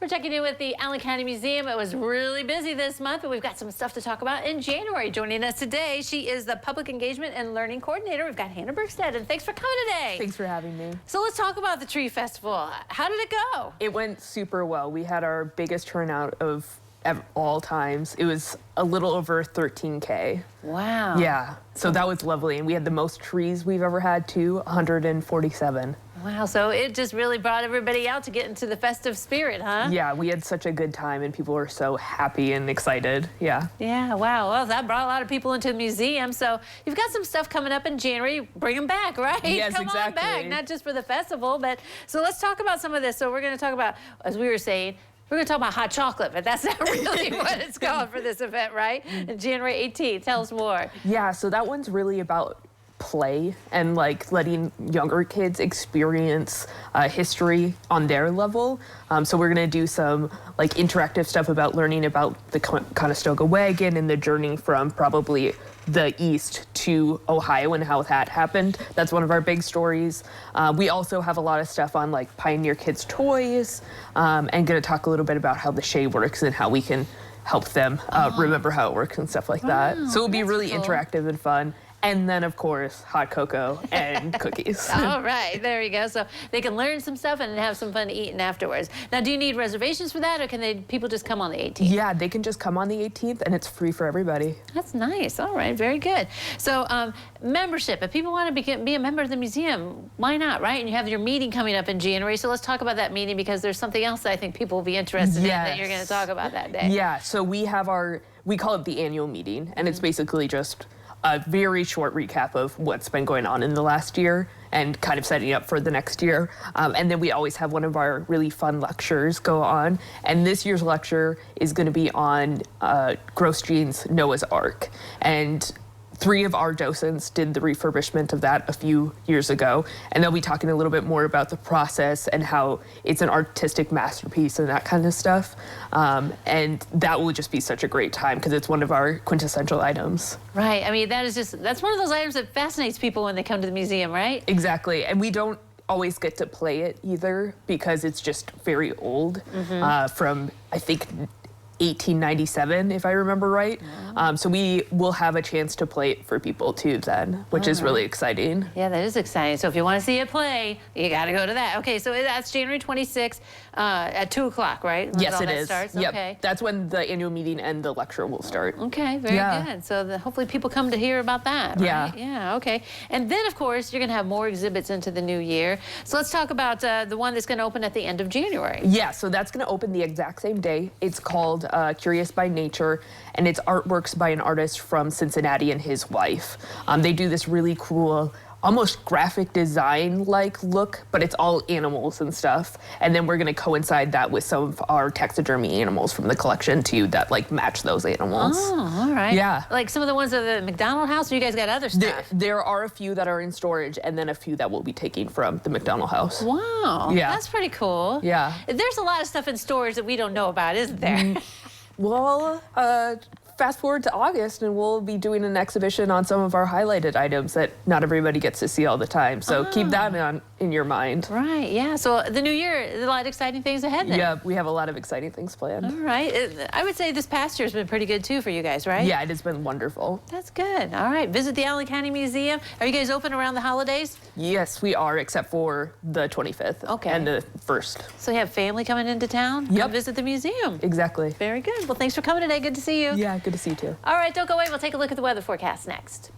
We're checking in with the Allen County Museum. It was really busy this month, but we've got some stuff to talk about in January. Joining us today, she is the Public Engagement and Learning Coordinator. We've got Hannah Bergstead, and thanks for coming today. Thanks for having me. So let's talk about the Tree Festival. How did it go? It went super well. We had our biggest turnout of all times. It was a little over 13K. Wow. Yeah, so that was lovely. And we had the most trees we've ever had too, 147. Wow, so it just really brought everybody out to get into the festive spirit, huh? Yeah, we had such a good time and people were so happy and excited. Yeah. Yeah, wow. Well, that brought a lot of people into the museum. So you've got some stuff coming up in January. Bring them back, right? Yes, Come exactly. on back, not just for the festival, but so let's talk about some of this. So we're going to talk about, as we were saying, we're going to talk about hot chocolate, but that's not really what it's called for this event, right? January 18th. Tell us more. Yeah, so that one's really about play and like letting younger kids experience history on their level. So we're gonna do some like interactive stuff about learning about the Conestoga wagon and the journey from probably the east to Ohio and how that happened. That's one of our big stories. We also have a lot of stuff on like Pioneer Kids toys and gonna talk a little bit about how the Shea works and how we can help them remember how it works and stuff like that. So it'll be really cool. Interactive and fun. And then, of course, hot cocoa and cookies. All right, there you go. So they can learn some stuff and have some fun eating afterwards. Now, do you need reservations for that, or can people just come on the 18th? Yeah, they can just come on the 18th, and it's free for everybody. That's nice. All right, very good. So membership, if people want to be a member of the museum, why not, right? And you have your meeting coming up in January, so let's talk about that meeting because there's something else that I think people will be interested in that you're going to talk about that day. Yeah, so we have we call it the annual meeting, and it's basically just a very short recap of what's been going on in the last year and kind of setting up for the next year. And then we always have one of our really fun lectures go on. And this year's lecture is going to be on Grosjean's Noah's Ark. And 3 of our docents did the refurbishment of that a few years ago, and they'll be talking a little bit more about the process and how it's an artistic masterpiece and that kind of stuff. And that will just be such a great time because it's one of our quintessential items. Right. I mean, that's one of those items that fascinates people when they come to the museum, right? Exactly. And we don't always get to play it either because it's just very old from, I think, 1897, if I remember right. So we will have a chance to play it for people too then, which is really exciting. Yeah, that is exciting. So if you want to see it play, you got to go to that. Okay, so that's January 26th at 2 o'clock, right? Yes, it is. Starts? Yep. Okay. That's when the annual meeting and the lecture will start. Okay, very good. So hopefully people come to hear about that, right? Yeah. Yeah, okay. And then, of course, you're going to have more exhibits into the new year. So let's talk about the one that's going to open at the end of January. Yeah, so that's going to open the exact same day. It's called Curious by Nature, and it's artworks by an artist from Cincinnati and his wife. They do this really cool, almost graphic design-like look, but it's all animals and stuff. And then we're going to coincide that with some of our taxidermy animals from the collection too that like match those animals. Oh, all right. Yeah. Like some of the ones at the McDonald House, or you guys got other stuff? There are a few that are in storage, and then a few that we'll be taking from the McDonald House. Wow. Yeah. That's pretty cool. Yeah. There's a lot of stuff in storage that we don't know about, isn't there? Well, fast forward to August, and we'll be doing an exhibition on some of our highlighted items that not everybody gets to see all the time. So keep that in your mind. Right, yeah. So the new year, a lot of exciting things ahead then. Yeah, we have a lot of exciting things planned. All right. I would say this past year's been pretty good, too, for you guys, right? Yeah, it has been wonderful. That's good. All right. Visit the Allen County Museum. Are you guys open around the holidays? Yes, we are, except for the 25th and the 1st. So you have family coming into town? Yep. Come visit the museum. Exactly. Very good. Well, thanks for coming today. Good to see you. Yeah, good to see you, too. All right, don't go away. We'll take a look at the weather forecast next.